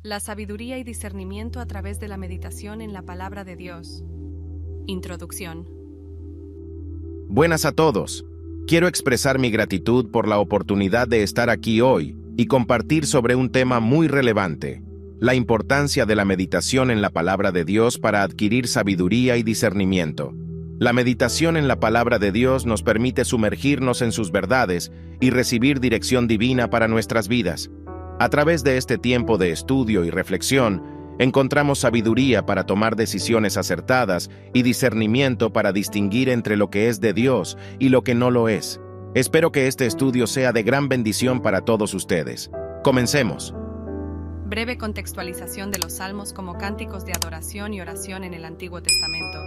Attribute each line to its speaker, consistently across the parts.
Speaker 1: La sabiduría y discernimiento a través de la meditación en la palabra de Dios. Introducción.
Speaker 2: Buenas a todos. Quiero expresar mi gratitud por la oportunidad de estar aquí hoy y compartir sobre un tema muy relevante, la importancia de la meditación en la palabra de Dios para adquirir sabiduría y discernimiento. La meditación en la palabra de Dios nos permite sumergirnos en sus verdades y recibir dirección divina para nuestras vidas. A través de este tiempo de estudio y reflexión, encontramos sabiduría para tomar decisiones acertadas y discernimiento para distinguir entre lo que es de Dios y lo que no lo es. Espero que este estudio sea de gran bendición para todos ustedes. Comencemos.
Speaker 1: Breve contextualización de los salmos como cánticos de adoración y oración en el Antiguo Testamento.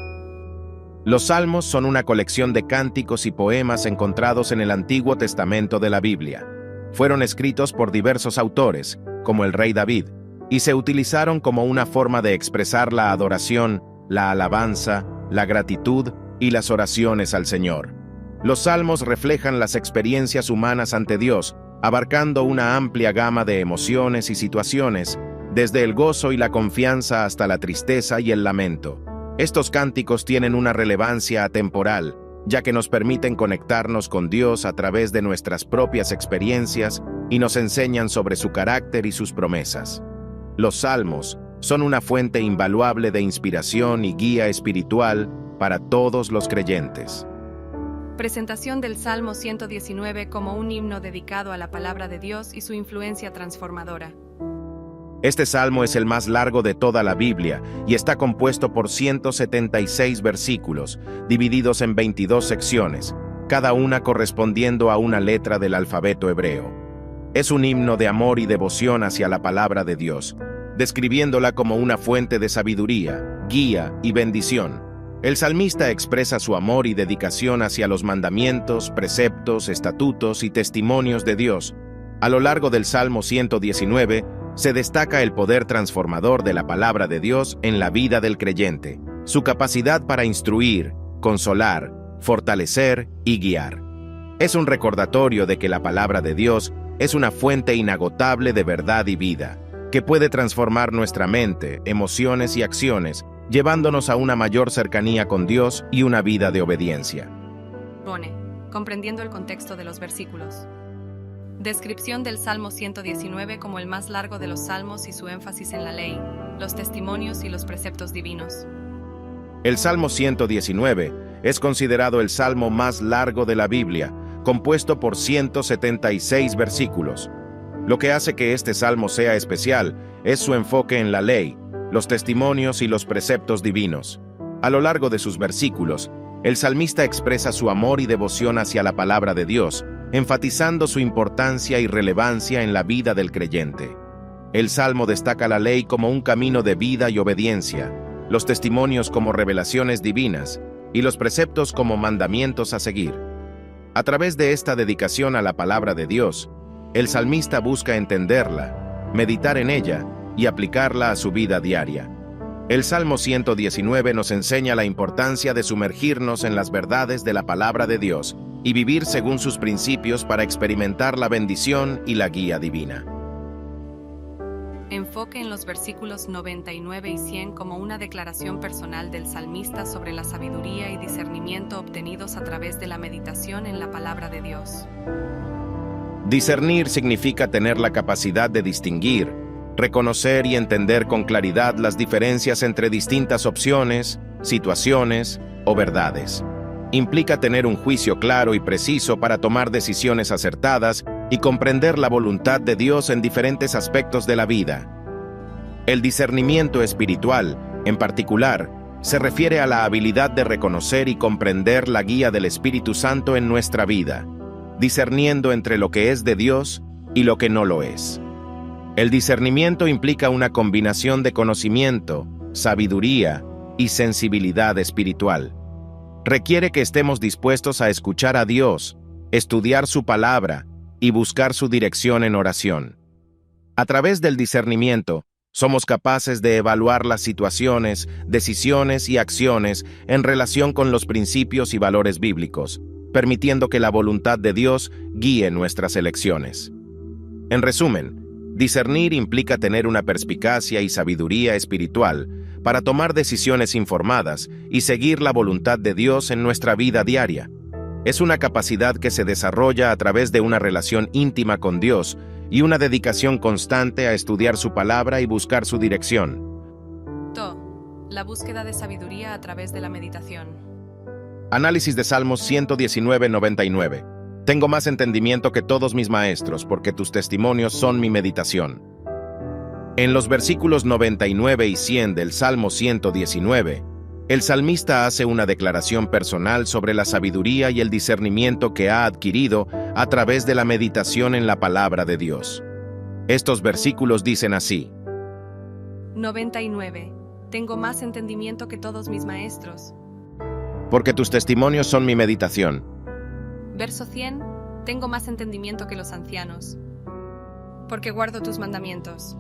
Speaker 2: Los salmos son una colección de cánticos y poemas encontrados en el Antiguo Testamento de la Biblia. Fueron escritos por diversos autores, como el rey David, y se utilizaron como una forma de expresar la adoración, la alabanza, la gratitud y las oraciones al Señor. Los salmos reflejan las experiencias humanas ante Dios, abarcando una amplia gama de emociones y situaciones, desde el gozo y la confianza hasta la tristeza y el lamento. Estos cánticos tienen una relevancia atemporal, ya que nos permiten conectarnos con Dios a través de nuestras propias experiencias y nos enseñan sobre su carácter y sus promesas. Los salmos son una fuente invaluable de inspiración y guía espiritual para todos los creyentes.
Speaker 1: Presentación del Salmo 119 como un himno dedicado a la palabra de Dios y su influencia transformadora.
Speaker 2: Este salmo es el más largo de toda la Biblia y está compuesto por 176 versículos, divididos en 22 secciones, cada una correspondiendo a una letra del alfabeto hebreo. Es un himno de amor y devoción hacia la palabra de Dios, describiéndola como una fuente de sabiduría, guía y bendición. El salmista expresa su amor y dedicación hacia los mandamientos, preceptos, estatutos y testimonios de Dios. A lo largo del Salmo 119, se destaca el poder transformador de la palabra de Dios en la vida del creyente, su capacidad para instruir, consolar, fortalecer y guiar. Es un recordatorio de que la palabra de Dios es una fuente inagotable de verdad y vida, que puede transformar nuestra mente, emociones y acciones, llevándonos a una mayor cercanía con Dios y una vida de obediencia.
Speaker 1: Comprendiendo el contexto de los versículos. Descripción del Salmo 119 como el más largo de los salmos y su énfasis en la ley, los testimonios y los preceptos divinos.
Speaker 2: El Salmo 119 es considerado el salmo más largo de la Biblia, compuesto por 176 versículos. Lo que hace que este salmo sea especial es su enfoque en la ley, los testimonios y los preceptos divinos. A lo largo de sus versículos, el salmista expresa su amor y devoción hacia la palabra de Dios, enfatizando su importancia y relevancia en la vida del creyente. El salmo destaca la ley como un camino de vida y obediencia, los testimonios como revelaciones divinas y los preceptos como mandamientos a seguir. A través de esta dedicación a la palabra de Dios, el salmista busca entenderla, meditar en ella y aplicarla a su vida diaria. El Salmo 119 nos enseña la importancia de sumergirnos en las verdades de la palabra de Dios y vivir según sus principios para experimentar la bendición y la guía divina.
Speaker 1: Enfoque en los versículos 99 y 100 como una declaración personal del salmista sobre la sabiduría y discernimiento obtenidos a través de la meditación en la palabra de Dios.
Speaker 2: Discernir significa tener la capacidad de distinguir, reconocer y entender con claridad las diferencias entre distintas opciones, situaciones o verdades. Implica tener un juicio claro y preciso para tomar decisiones acertadas y comprender la voluntad de Dios en diferentes aspectos de la vida. El discernimiento espiritual, en particular, se refiere a la habilidad de reconocer y comprender la guía del Espíritu Santo en nuestra vida, discerniendo entre lo que es de Dios y lo que no lo es. El discernimiento implica una combinación de conocimiento, sabiduría y sensibilidad espiritual. Requiere que estemos dispuestos a escuchar a Dios, estudiar su palabra y buscar su dirección en oración. A través del discernimiento, somos capaces de evaluar las situaciones, decisiones y acciones en relación con los principios y valores bíblicos, permitiendo que la voluntad de Dios guíe nuestras elecciones. En resumen, Discernir implica tener una perspicacia y sabiduría espiritual para tomar decisiones informadas y seguir la voluntad de Dios en nuestra vida diaria. Es una capacidad que se desarrolla a través de una relación íntima con Dios y una dedicación constante a estudiar su palabra y buscar su dirección.
Speaker 1: La búsqueda de sabiduría a través de la meditación.
Speaker 2: Análisis de Salmos 119:99. Tengo más entendimiento que todos mis maestros, porque tus testimonios son mi meditación. En los versículos 99 y 100 del Salmo 119, el salmista hace una declaración personal sobre la sabiduría y el discernimiento que ha adquirido a través de la meditación en la palabra de Dios. Estos versículos dicen así:
Speaker 1: 99. Tengo más entendimiento que todos mis maestros.
Speaker 2: Porque tus testimonios son mi meditación.
Speaker 1: Verso 100. Tengo más entendimiento que los ancianos. Porque guardo tus mandamientos.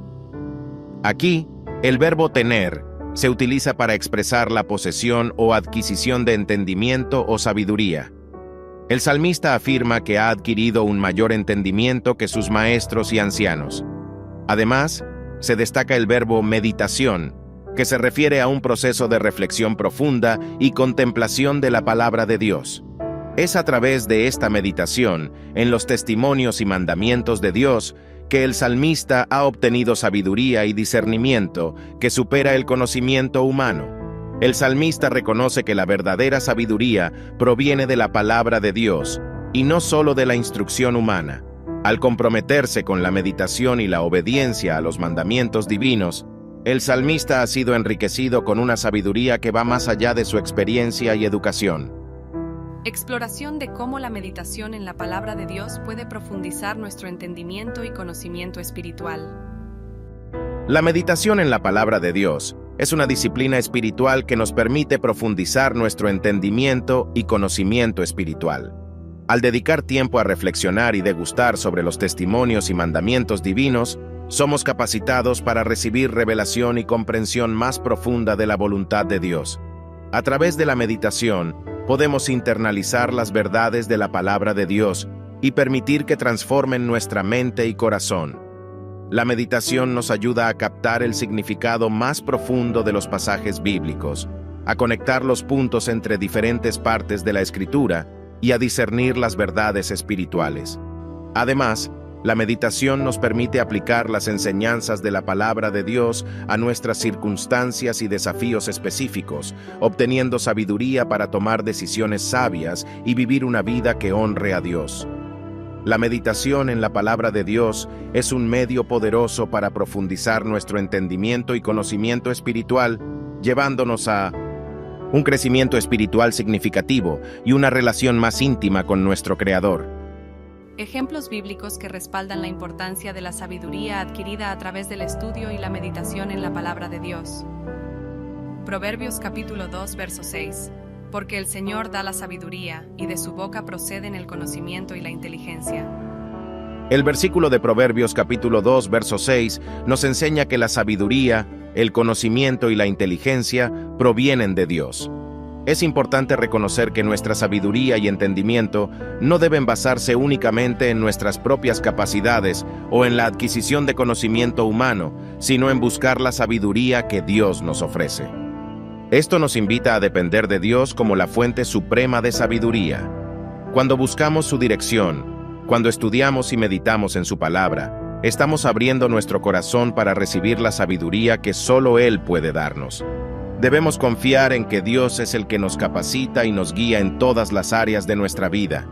Speaker 2: Aquí, el verbo tener se utiliza para expresar la posesión o adquisición de entendimiento o sabiduría. El salmista afirma que ha adquirido un mayor entendimiento que sus maestros y ancianos. Además, se destaca el verbo meditación, que se refiere a un proceso de reflexión profunda y contemplación de la palabra de Dios. Es a través de esta meditación, en los testimonios y mandamientos de Dios, que el salmista ha obtenido sabiduría y discernimiento que supera el conocimiento humano. El salmista reconoce que la verdadera sabiduría proviene de la palabra de Dios, y no solo de la instrucción humana. Al comprometerse con la meditación y la obediencia a los mandamientos divinos, el salmista ha sido enriquecido con una sabiduría que va más allá de su experiencia y educación.
Speaker 1: Exploración de cómo la meditación en la palabra de Dios puede profundizar nuestro entendimiento y conocimiento espiritual.
Speaker 2: La meditación en la palabra de Dios es una disciplina espiritual que nos permite profundizar nuestro entendimiento y conocimiento espiritual. Al dedicar tiempo a reflexionar y degustar sobre los testimonios y mandamientos divinos, somos capacitados para recibir revelación y comprensión más profunda de la voluntad de Dios. A través de la meditación, podemos internalizar las verdades de la palabra de Dios y permitir que transformen nuestra mente y corazón. La meditación nos ayuda a captar el significado más profundo de los pasajes bíblicos, a conectar los puntos entre diferentes partes de la Escritura y a discernir las verdades espirituales. Además, la meditación nos permite aplicar las enseñanzas de la palabra de Dios a nuestras circunstancias y desafíos específicos, obteniendo sabiduría para tomar decisiones sabias y vivir una vida que honre a Dios. La meditación en la palabra de Dios es un medio poderoso para profundizar nuestro entendimiento y conocimiento espiritual, llevándonos a un crecimiento espiritual significativo y una relación más íntima con nuestro Creador.
Speaker 1: Ejemplos bíblicos que respaldan la importancia de la sabiduría adquirida a través del estudio y la meditación en la palabra de Dios. Proverbios capítulo 2, verso 6. Porque el Señor da la sabiduría, y de su boca proceden el conocimiento y la inteligencia.
Speaker 2: El versículo de Proverbios capítulo 2, verso 6 nos enseña que la sabiduría, el conocimiento y la inteligencia provienen de Dios. Es importante reconocer que nuestra sabiduría y entendimiento no deben basarse únicamente en nuestras propias capacidades o en la adquisición de conocimiento humano, sino en buscar la sabiduría que Dios nos ofrece. Esto nos invita a depender de Dios como la fuente suprema de sabiduría. Cuando buscamos su dirección, cuando estudiamos y meditamos en su palabra, estamos abriendo nuestro corazón para recibir la sabiduría que solo Él puede darnos. Debemos confiar en que Dios es el que nos capacita y nos guía en todas las áreas de nuestra vida.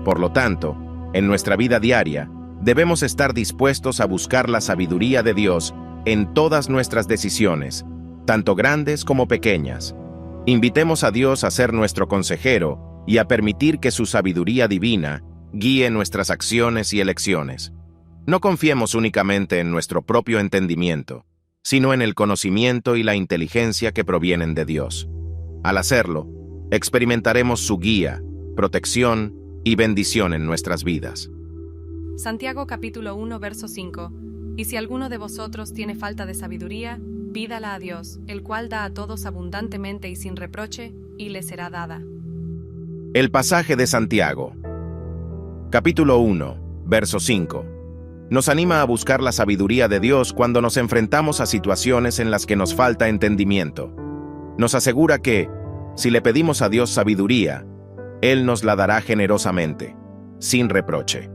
Speaker 2: Por lo tanto, en nuestra vida diaria, debemos estar dispuestos a buscar la sabiduría de Dios en todas nuestras decisiones, tanto grandes como pequeñas. Invitemos a Dios a ser nuestro consejero y a permitir que su sabiduría divina guíe nuestras acciones y elecciones. No confiemos únicamente en nuestro propio entendimiento, sino en el conocimiento y la inteligencia que provienen de Dios. Al hacerlo, experimentaremos su guía, protección y bendición en nuestras vidas.
Speaker 1: Santiago capítulo 1, verso 5. Y si alguno de vosotros tiene falta de sabiduría, pídala a Dios, el cual da a todos abundantemente y sin reproche, y le será dada.
Speaker 2: El pasaje de Santiago, capítulo 1, verso 5. Nos anima a buscar la sabiduría de Dios cuando nos enfrentamos a situaciones en las que nos falta entendimiento. Nos asegura que, si le pedimos a Dios sabiduría, Él nos la dará generosamente, sin reproche.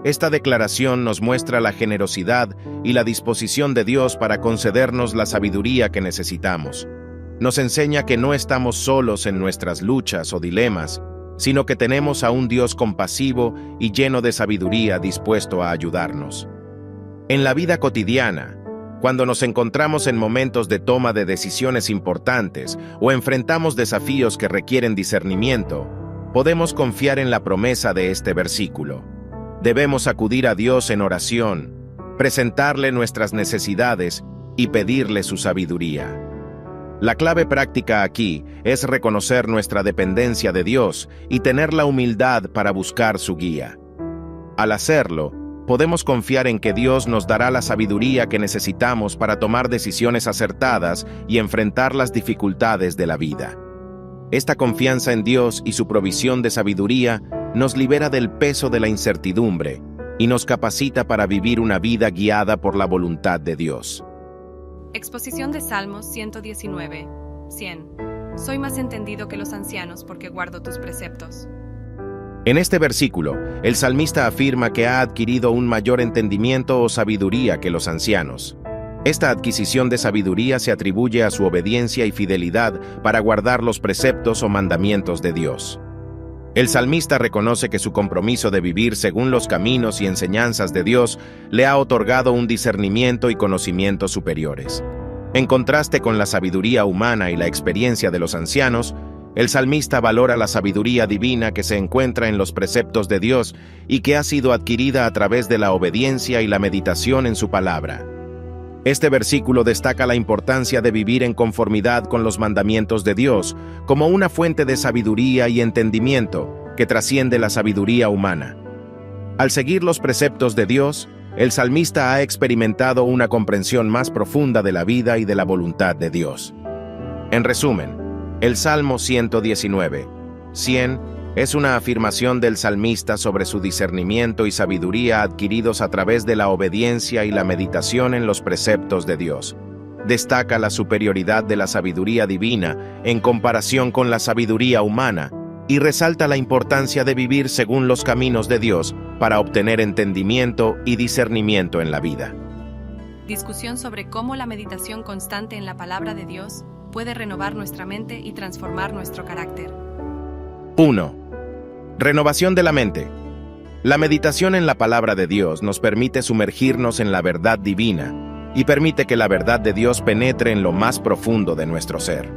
Speaker 2: Esta declaración nos muestra la generosidad y la disposición de Dios para concedernos la sabiduría que necesitamos. Nos enseña que no estamos solos en nuestras luchas o dilemas, sino que tenemos a un Dios compasivo y lleno de sabiduría dispuesto a ayudarnos. En la vida cotidiana, cuando nos encontramos en momentos de toma de decisiones importantes o enfrentamos desafíos que requieren discernimiento, podemos confiar en la promesa de este versículo. Debemos acudir a Dios en oración, presentarle nuestras necesidades y pedirle su sabiduría. La clave práctica aquí es reconocer nuestra dependencia de Dios y tener la humildad para buscar su guía. Al hacerlo, podemos confiar en que Dios nos dará la sabiduría que necesitamos para tomar decisiones acertadas y enfrentar las dificultades de la vida. Esta confianza en Dios y su provisión de sabiduría nos libera del peso de la incertidumbre y nos capacita para vivir una vida guiada por la voluntad de Dios.
Speaker 1: Exposición de Salmos 119, 100. Soy más entendido que los ancianos porque guardo tus preceptos.
Speaker 2: En este versículo, el salmista afirma que ha adquirido un mayor entendimiento o sabiduría que los ancianos. Esta adquisición de sabiduría se atribuye a su obediencia y fidelidad para guardar los preceptos o mandamientos de Dios. El salmista reconoce que su compromiso de vivir según los caminos y enseñanzas de Dios le ha otorgado un discernimiento y conocimiento superiores. En contraste con la sabiduría humana y la experiencia de los ancianos, el salmista valora la sabiduría divina que se encuentra en los preceptos de Dios y que ha sido adquirida a través de la obediencia y la meditación en su palabra. Este versículo destaca la importancia de vivir en conformidad con los mandamientos de Dios como una fuente de sabiduría y entendimiento que trasciende la sabiduría humana. Al seguir los preceptos de Dios, el salmista ha experimentado una comprensión más profunda de la vida y de la voluntad de Dios. En resumen, el Salmo 119, 100 es una afirmación del salmista sobre su discernimiento y sabiduría adquiridos a través de la obediencia y la meditación en los preceptos de Dios. Destaca la superioridad de la sabiduría divina en comparación con la sabiduría humana y resalta la importancia de vivir según los caminos de Dios para obtener entendimiento y discernimiento en la vida.
Speaker 1: Discusión sobre cómo la meditación constante en la palabra de Dios puede renovar nuestra mente y transformar nuestro carácter.
Speaker 2: 1. Renovación de la mente. La meditación en la palabra de Dios nos permite sumergirnos en la verdad divina y permite que la verdad de Dios penetre en lo más profundo de nuestro ser.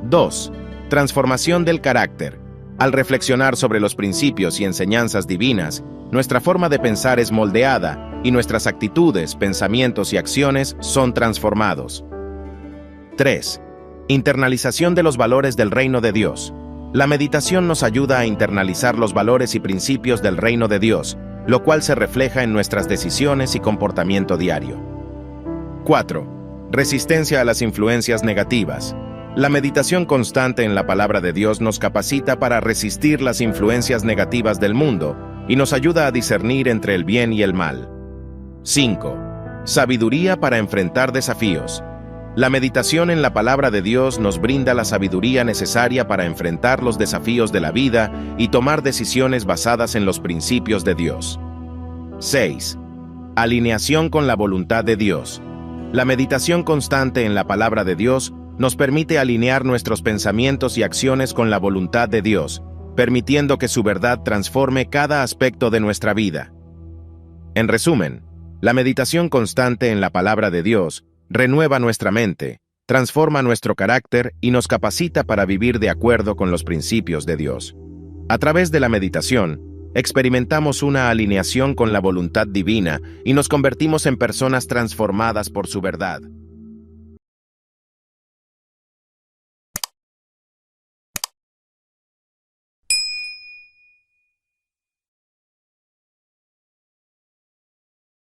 Speaker 2: 2. Transformación del carácter. Al reflexionar sobre los principios y enseñanzas divinas, nuestra forma de pensar es moldeada y nuestras actitudes, pensamientos y acciones son transformados. 3. Internalización de los valores del reino de Dios. La meditación nos ayuda a internalizar los valores y principios del reino de Dios, lo cual se refleja en nuestras decisiones y comportamiento diario. 4. Resistencia a las influencias negativas. La meditación constante en la palabra de Dios nos capacita para resistir las influencias negativas del mundo y nos ayuda a discernir entre el bien y el mal. 5. Sabiduría para enfrentar desafíos. La meditación en la palabra de Dios nos brinda la sabiduría necesaria para enfrentar los desafíos de la vida y tomar decisiones basadas en los principios de Dios. 6. Alineación con la voluntad de Dios. La meditación constante en la palabra de Dios nos permite alinear nuestros pensamientos y acciones con la voluntad de Dios, permitiendo que su verdad transforme cada aspecto de nuestra vida. En resumen, la meditación constante en la palabra de Dios renueva nuestra mente, transforma nuestro carácter y nos capacita para vivir de acuerdo con los principios de Dios. A través de la meditación, experimentamos una alineación con la voluntad divina y nos convertimos en personas transformadas por su verdad.